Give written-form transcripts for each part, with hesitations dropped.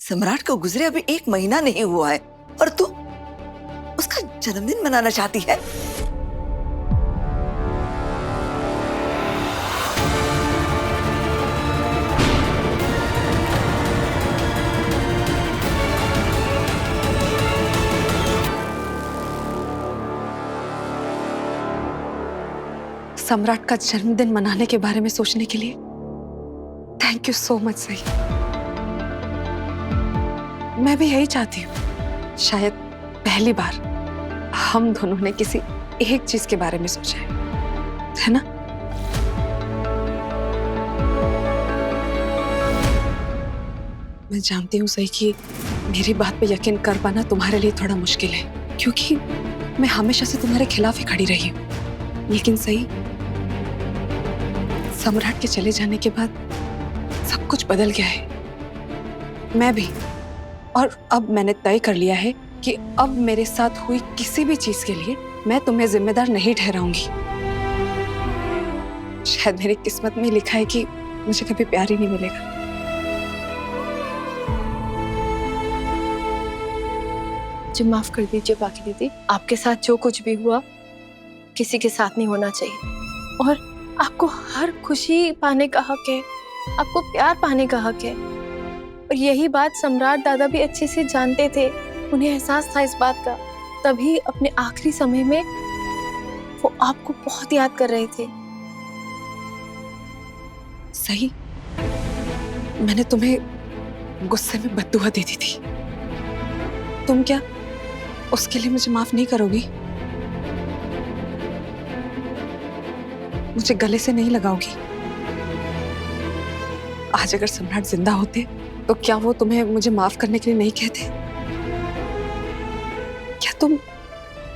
सम्राट को गुजरे अभी 1 महीना नहीं हुआ है और तू उसका जन्मदिन मनाना चाहती है। सम्राट का जन्मदिन मनाने के बारे में सोचने के लिए थैंक यू सो मच सही। मैं भी यही चाहती हूँ, शायद पहली बार हम दोनों ने किसी एक चीज के बारे में सोचा है ना? मैं जानती हूँ सही कि मेरी बात पे यकीन कर पाना तुम्हारे लिए थोड़ा मुश्किल है, क्योंकि मैं हमेशा से तुम्हारे खिलाफ ही खड़ी रही हूँ। लेकिन सही, सम्राट के चले जाने के बाद सब कुछ बदल गया है। मैं भी, और अब मैंने तय कर लिया है कि अब मेरे साथ हुई किसी भी चीज के लिए मैं तुम्हें जिम्मेदार नहीं ठहराऊंगी। शायद मेरी किस्मत में लिखा है कि मुझे कभी प्यार ही नहीं मिलेगा। मुझे माफ कर दीजिए बाकी दीदी, आपके साथ जो कुछ भी हुआ किसी के साथ नहीं होना चाहिए। और आपको हर खुशी पाने का हक है, आपको प्यार पाने का हक है। और यही बात सम्राट दादा भी अच्छे से जानते थे, उन्हें एहसास था इस बात का। तभी अपने आखिरी समय में वो आपको बहुत याद कर रहे थे। सही, मैंने तुम्हें गुस्से में बद्दुआ दे दी थी। तुम क्या उसके लिए मुझे माफ नहीं करोगी? मुझे गले से नहीं लगाओगी? आज अगर सम्राट जिंदा होते तो क्या वो तुम्हें मुझे माफ करने के लिए नहीं कहते? क्या तुम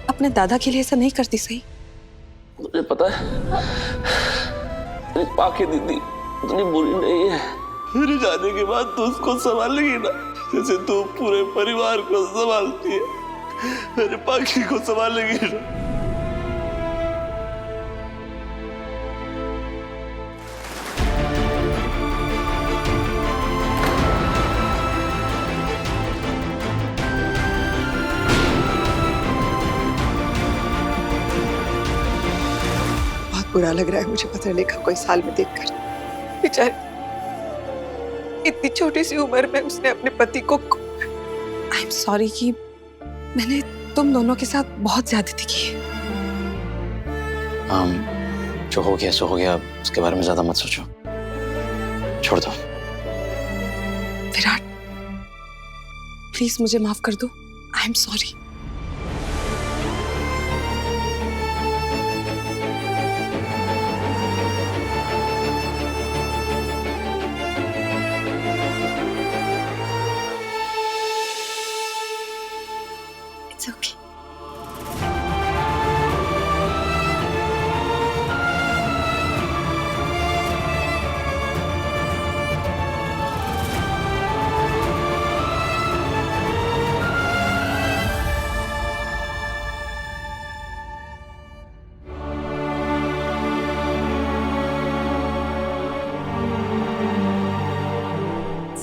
अपने दादा के लिए ऐसा नहीं करती सही? मुझे पता है तेरी पाकी दीदी उतनी बुरी नहीं है। मेरे जाने के बाद तू उसको संभालेगी ना, जैसे तू पूरे परिवार को संभालती है, मेरे पाकी को संभालेगी ना। बुरा लग रहा है मुझे पत्रलेखा को इस हाल में देखकर। बेचारी, इतनी छोटी सी उम्र में उसने अपने पति को। आई एम सॉरी कि मैंने तुम दोनों के साथ बहुत ज्यादती की है। जो हो गया सो हो गया, उसके बारे में ज्यादा मत सोचो, छोड़ दो। विराट, प्लीज मुझे माफ कर दो। I am sorry. It's okay.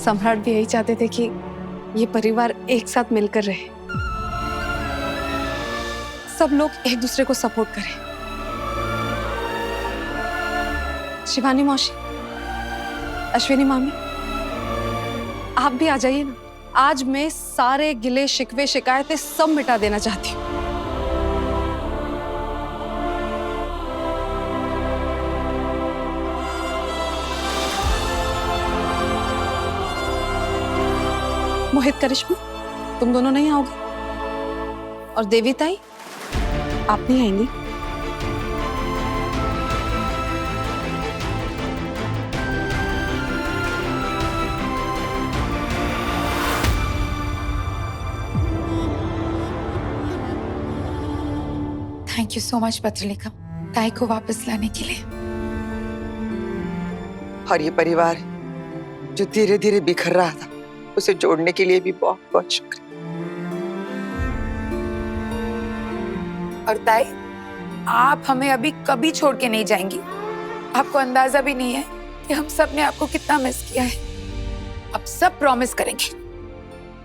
सम्राट भी यही चाहते थे कि ये परिवार एक साथ मिलकर रहे, सब लोग एक दूसरे को सपोर्ट करें। शिवानी मौसी, अश्विनी मामी, आप भी आ जाइए ना। आज मैं सारे गिले शिकवे शिकायतें सब मिटा देना चाहती हूँ। मोहित, करिश्मा, तुम दोनों नहीं आओगे? और देवी ताई, आप नहीं आएंगी? Thank you so much Patralekha, ताई को वापस लाने के लिए। और ये परिवार जो धीरे धीरे बिखर रहा था, उसे जोड़ने के लिए भी बहुत बहुत शुक्रिया। और ताई, आप हमें अभी कभी छोड़ के नहीं जाएंगी। आपको अंदाजा भी नहीं है कि हम सब ने आपको कितना मिस किया है। अब सब प्रॉमिस करेंगे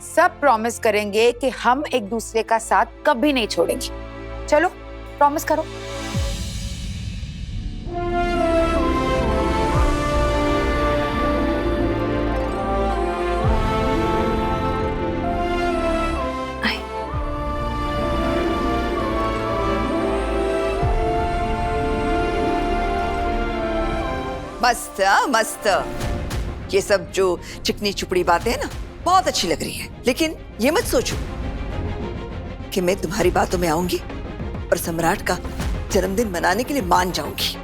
सब प्रॉमिस करेंगे कि हम एक दूसरे का साथ कभी नहीं छोड़ेंगे। चलो प्रॉमिस करो। मस्त मस्त। ये सब जो चिकनी चुपड़ी बातें हैं ना, बहुत अच्छी लग रही हैं, लेकिन ये मत सोचो कि मैं तुम्हारी बातों में आऊंगी और सम्राट का जन्मदिन मनाने के लिए मान जाऊंगी।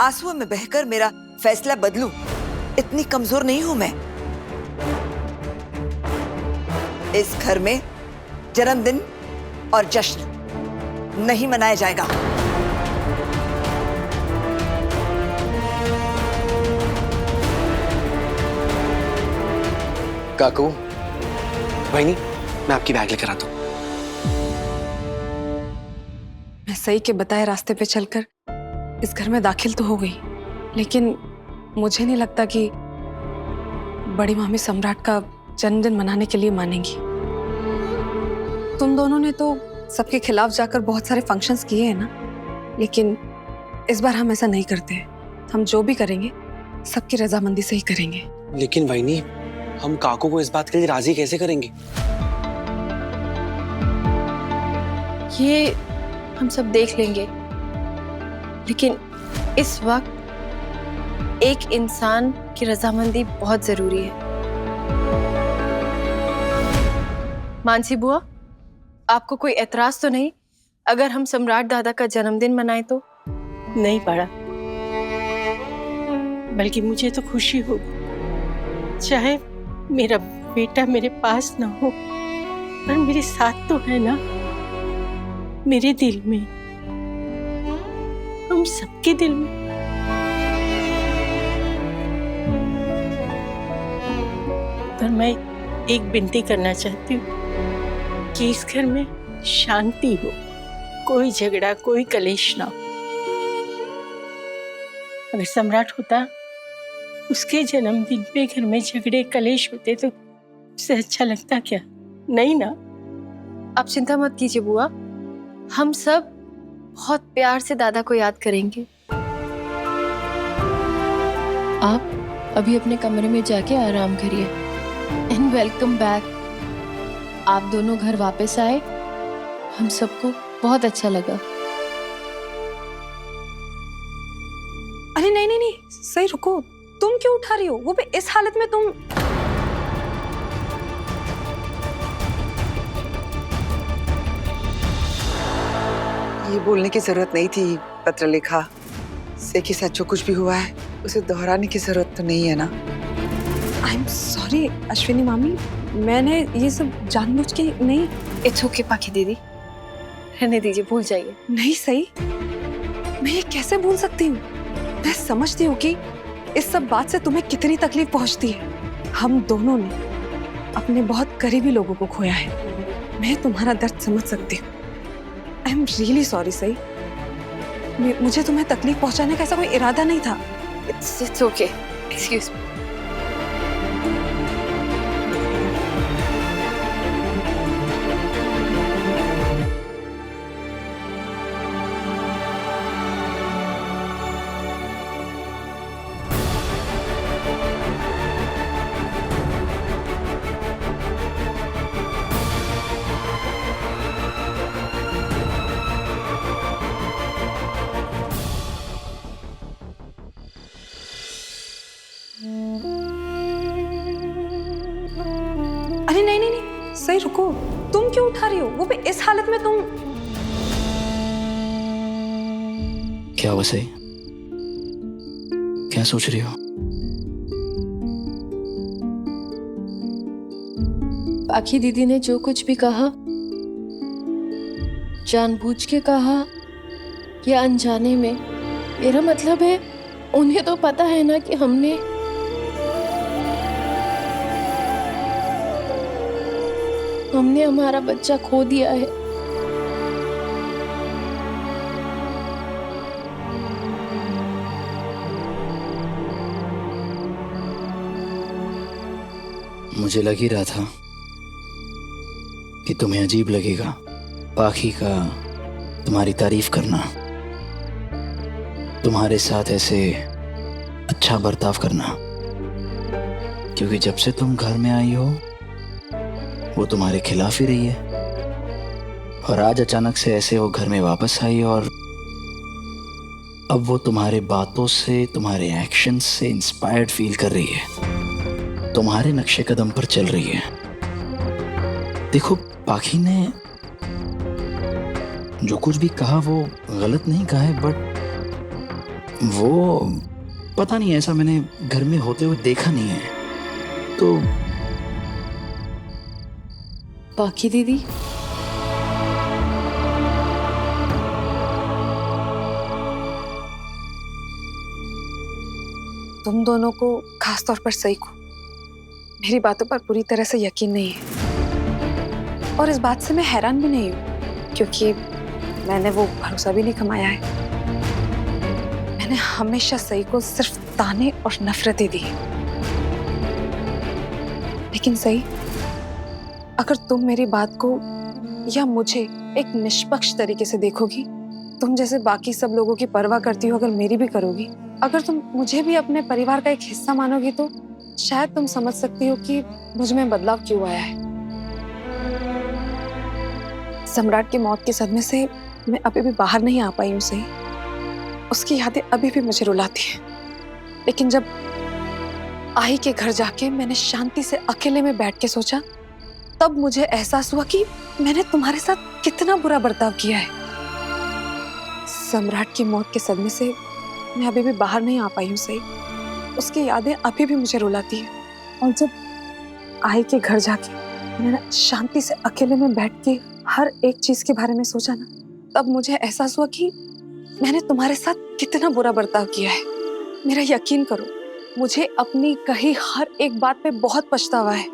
आंसुओं में बहकर मेरा फैसला बदलूं, इतनी कमजोर नहीं हूं मैं। इस घर में जन्मदिन और जश्न नहीं मनाया जाएगा। काकू, वही नहीं, मैं आपकी बैग लेकर आता हूँ। मैं सही के बताए रास्ते पे चलकर इस घर में दाखिल तो हो गई, लेकिन मुझे नहीं लगता कि बड़ी मामी सम्राट का जन्मदिन मनाने के लिए मानेंगी। तुम दोनों ने तो सबके खिलाफ जाकर बहुत सारे फंक्शंस किए हैं ना, लेकिन इस बार हम ऐसा नहीं करते हैं। हम जो भी करेंगे सबकी रजामंदी से ही करेंगे। लेकिन वही नहीं, हम काकू को इस बात के लिए राजी कैसे करेंगे? ये हम सब देख लेंगे, लेकिन इस वक्त एक इंसान की रजामंदी बहुत जरूरी है। मानसी बुआ, आपको कोई एतराज तो नहीं अगर हम सम्राट दादा का जन्मदिन मनाएं तो? नहीं पड़ा, बल्कि मुझे तो खुशी होगी, चाहे मेरा बेटा मेरे पास ना हो, पर मेरे साथ तो है ना, मेरे दिल में, हम सबके दिल में। पर मैं एक विनती करना चाहती हूँ कि इस घर में शांति हो, कोई झगड़ा, कोई कलेश ना हो। अगर सम्राट होता, उसके जन्मदिन पे घर में झगड़े कलेश होते तो उससे अच्छा लगता क्या? नहीं ना। आप चिंता मत कीजिए बुआ, हम सब बहुत प्यार से दादा को याद करेंगे। आप अभी अपने कमरे में जाके आराम करिए। And welcome back. आप दोनों घर वापस आए, हम सबको बहुत अच्छा लगा। अरे नहीं नहीं नहीं, सही रुको, तुम क्यों उठा रही हो? वो भी इस हालत में तुम। ये बोलने की जरूरत नहीं थी पत्रलेखा। से के साथ जो कुछ भी हुआ है उसे दोहराने की जरूरत तो नहीं है ना। आई एम सॉरी अश्विनी मामी, मैंने ये सब जानबूझ के नहीं। इट्स ओके पाखी दीदी, रहने दीजिए, भूल जाइए। नहीं सही, मैं ये कैसे भूल सकती हूँ? मैं समझती हूँ कि इस सब बात से तुम्हें कितनी तकलीफ पहुंचती है। हम दोनों ने अपने बहुत करीबी लोगों को खोया है। मैं तुम्हारा दर्द समझ सकती हूँ। आई एम रियली सॉरी सही। मुझे तुम्हें तकलीफ पहुंचाने का ऐसा कोई इरादा नहीं था। It's okay, excuse me. अरे नहीं नहीं नहीं, सही रुको, तुम क्यों उठा रही हो? वो भी इस हालत में तुम। क्या हुआ सही? क्या सोच रही हो? पाखी दीदी ने जो कुछ भी कहा, जानबूझ के कहा या अनजाने में, मेरा मतलब है उन्हें तो पता है ना कि हमने हमारा बच्चा खो दिया है। मुझे लग ही रहा था कि तुम्हें अजीब लगेगा पाखी का तुम्हारी तारीफ करना, तुम्हारे साथ ऐसे अच्छा बर्ताव करना, क्योंकि जब से तुम घर में आई हो वो तुम्हारे खिलाफ ही रही है। और आज अचानक से ऐसे वो घर में वापस आई और अब वो तुम्हारे बातों से, तुम्हारे एक्शन से इंस्पायर्ड फील कर रही है, तुम्हारे नक्शे कदम पर चल रही है। देखो, पाखी ने जो कुछ भी कहा वो गलत नहीं कहा है, बट वो पता नहीं, ऐसा मैंने घर में होते हुए देखा नहीं है। तो पाखी दीदी, तुम दोनों को, खास तौर पर सई को, मेरी बातों पर पूरी तरह से यकीन नहीं है। और इस बात से मैं हैरान भी नहीं हूं, क्योंकि मैंने वो भरोसा भी नहीं कमाया है। मैंने हमेशा सई को सिर्फ ताने और नफरतें दी। लेकिन सई, अगर तुम मेरी बात को या मुझे एक निष्पक्ष तरीके से देखोगी, तुम जैसे बाकी सब लोगों की परवाह करती हो, अगर मेरी भी करोगी, अगर तुम मुझे भी अपने परिवार का एक हिस्सा मानोगी, तो शायद तुम समझ सकती हो कि मुझ में बदलाव क्यों आया है। सम्राट की मौत के सदमे से मैं अभी भी बाहर नहीं आ पाई हूँ सही। उसकी यादें अभी भी मुझे रुलाती हैं। लेकिन जब आई के घर जाके मैंने शांति से अकेले में बैठ के सोचा, तब मुझे एहसास हुआ कि मैंने तुम्हारे साथ कितना बुरा बर्ताव किया है। सम्राट की मौत के सदमे से मैं अभी भी बाहर नहीं आ पाई हूँ सही। उसकी यादें अभी भी मुझे रुलाती है। और जब आई के घर जाके मैंने शांति से अकेले में बैठ के हर एक चीज के बारे में सोचा ना, तब मुझे एहसास हुआ कि मैंने तुम्हारे साथ कितना बुरा बर्ताव किया है। मेरा यकीन करो, मुझे अपनी कही हर एक बात पे बहुत पछतावा है।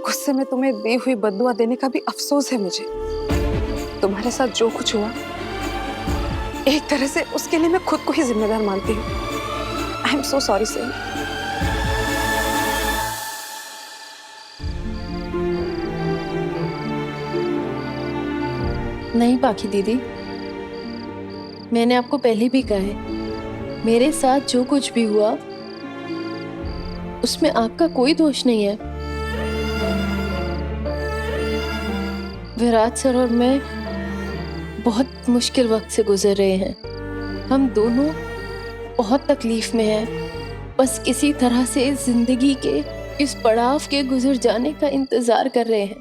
गुस्से में तुम्हें दी हुई बद्दुआ देने का भी अफसोस है मुझे। तुम्हारे साथ जो कुछ हुआ, एक तरह से उसके लिए मैं खुद को ही जिम्मेदार मानती हूँ। I am so sorry sir. नहीं पाखी दीदी, मैंने आपको पहले भी कहा है, मेरे साथ जो कुछ भी हुआ उसमें आपका कोई दोष नहीं है। विराट सर और मैं बहुत मुश्किल वक्त से गुजर रहे हैं। हम दोनों बहुत तकलीफ में हैं। बस किसी तरह से जिंदगी के इस पड़ाव के गुजर जाने का इंतजार कर रहे हैं।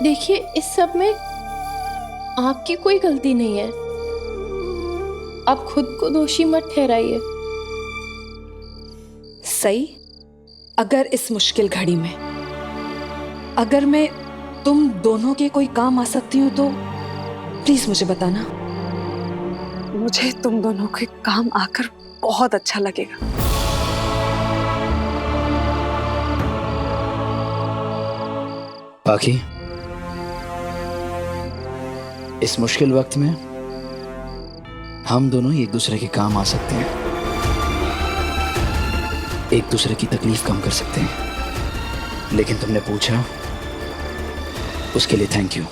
देखिए, इस सब में आपकी कोई गलती नहीं है। आप खुद को दोषी मत ठहराइए। सही, अगर इस मुश्किल घड़ी में अगर मैं तुम दोनों के कोई काम आ सकती हूँ तो प्लीज मुझे बताना। मुझे तुम दोनों के काम आकर बहुत अच्छा लगेगा। पाखी, इस मुश्किल वक्त में हम दोनों ही एक दूसरे के काम आ सकते हैं, एक दूसरे की तकलीफ कम कर सकते हैं। लेकिन तुमने पूछा, उसके लिए थैंक यू।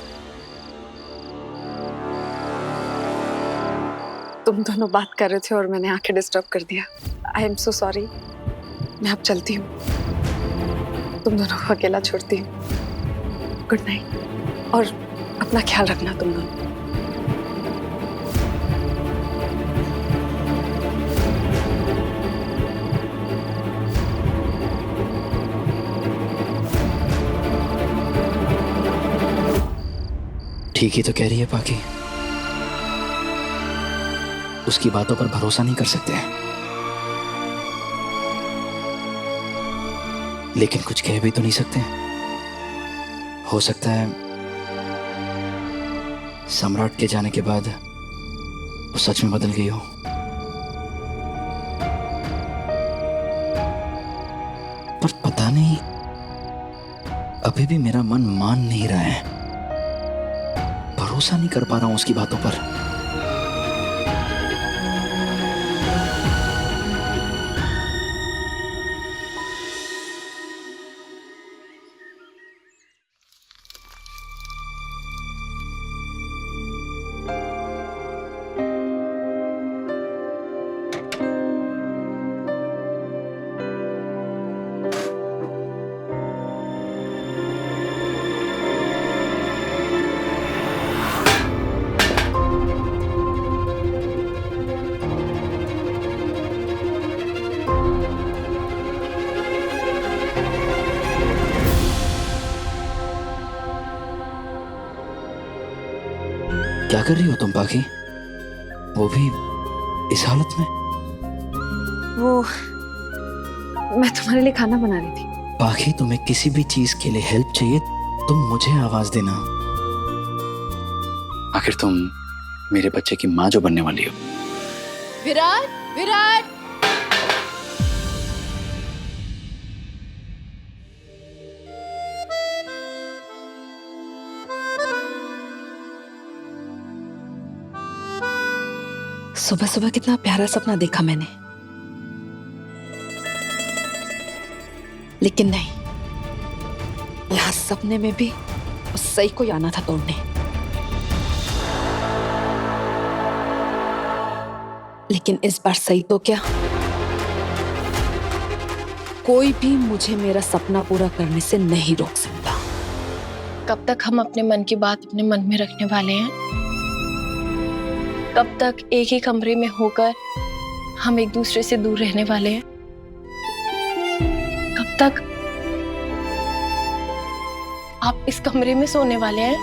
तुम दोनों बात कर रहे थे और मैंने आंखें डिस्टर्ब कर दिया। I am so sorry. मैं अब चलती हूँ, तुम दोनों को अकेला छोड़ती हूँ। गुड नाइट और अपना ख्याल रखना तुम दोनों। ठीक ही तो कह रही है पाखी, उसकी बातों पर भरोसा नहीं कर सकते, लेकिन कुछ कह भी तो नहीं सकते। हो सकता है सम्राट के जाने के बाद वो सच में बदल गई हो। पर पता नहीं, अभी भी मेरा मन मान नहीं रहा है, भरोसा नहीं कर पा रहा हूं उसकी बातों पर। क्या कर रही हो तुम पाखी? वो भी इस हालत में? वो मैं तुम्हारे लिए खाना बना रही थी। पाखी, तुम्हें किसी भी चीज के लिए हेल्प चाहिए तुम मुझे आवाज देना। आखिर तुम मेरे बच्चे की माँ जो बनने वाली हो। विराट, विराट, सुबह सुबह कितना प्यारा सपना देखा मैंने, लेकिन नहीं, यहाँ सपने में भी उस सही को आना था तोड़ने। लेकिन इस बार सही तो क्या, कोई भी मुझे मेरा सपना पूरा करने से नहीं रोक सकता। कब तक हम अपने मन की बात अपने मन में रखने वाले हैं? कब तक एक ही कमरे में होकर हम एक दूसरे से दूर रहने वाले हैं? कब तक आप इस कमरे में सोने वाले हैं?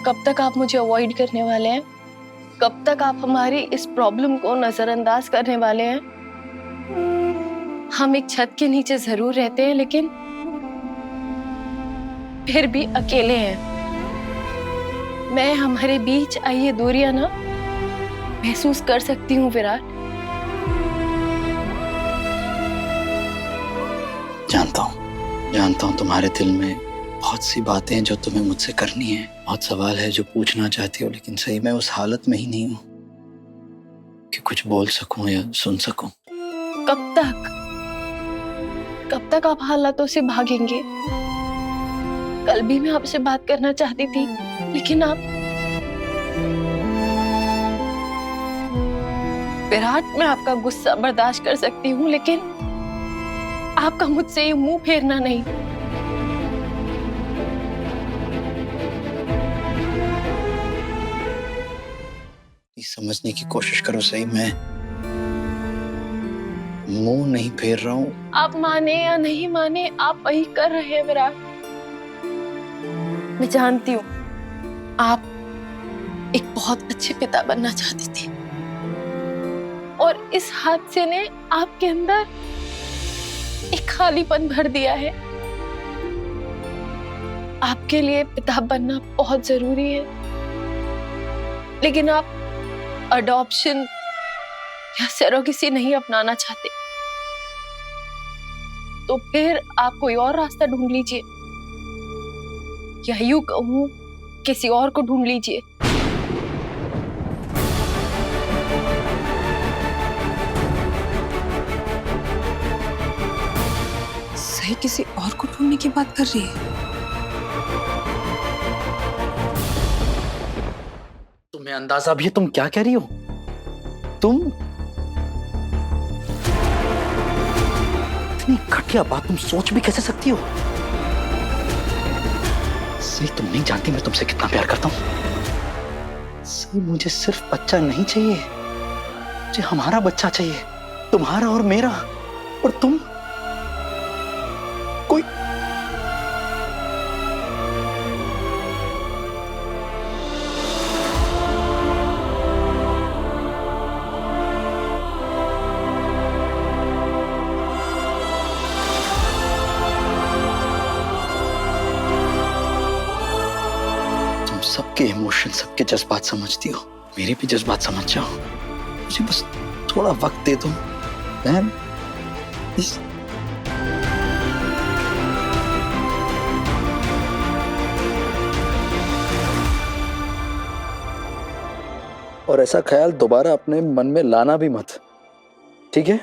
कब तक आप मुझे अवॉइड करने वाले हैं? कब तक आप हमारी इस प्रॉब्लम को नजरअंदाज करने वाले हैं? हम एक छत के नीचे जरूर रहते हैं, लेकिन फिर भी अकेले हैं। मैं हमारे बीच आई ये दूरियां ना महसूस कर सकती हूँ विराट। जानता हूँ तुम्हारे दिल में बहुत सी बातें हैं जो तुम्हें मुझसे करनी है, बहुत सवाल है जो पूछना चाहती हो, लेकिन सही मैं उस हालत में ही नहीं हूँ कि कुछ बोल सकूं या सुन सकूं। कब तक आप हालातों से भागेंगे? कल भी मैं आपसे बात करना चाहती थी, लेकिन आप विराट, मैं आपका गुस्सा बर्दाश्त कर सकती हूँ, लेकिन आपका मुझसे ये मुंह फेरना नहीं। समझने की कोशिश करो सही, मैं मुंह नहीं फेर रहा हूँ। आप माने या नहीं माने, आप वही कर रहे हैं विराट। मैं जानती हूँ आप एक बहुत अच्छे पिता बनना चाहते थे, और इस हादसे ने आपके अंदर एक खालीपन भर दिया है। आपके लिए पिता बनना बहुत जरूरी है, लेकिन आप अडॉप्शन या सरोगेसी नहीं अपनाना चाहते, तो फिर आप कोई और रास्ता ढूंढ लीजिए, या यूं कहूं किसी और को ढूंढ लीजिए। सही किसी और को ढूंढने की बात कर रही है? तुम्हें अंदाजा भी है तुम क्या कह रही हो? तुम इतनी घटिया बात तुम सोच भी कैसे सकती हो? सही तुम नहीं जानती मैं तुमसे कितना प्यार करता हूं। सही मुझे सिर्फ बच्चा नहीं चाहिए, मुझे हमारा बच्चा चाहिए, तुम्हारा और मेरा। और तुम कोई सबके इमोशन, सबके जज्बात समझती हो, मेरे भी जज्बात समझ जाओ। मुझे बस थोड़ा वक्त दे दो बहन। और ऐसा ख्याल दोबारा अपने मन में लाना भी मत, ठीक है?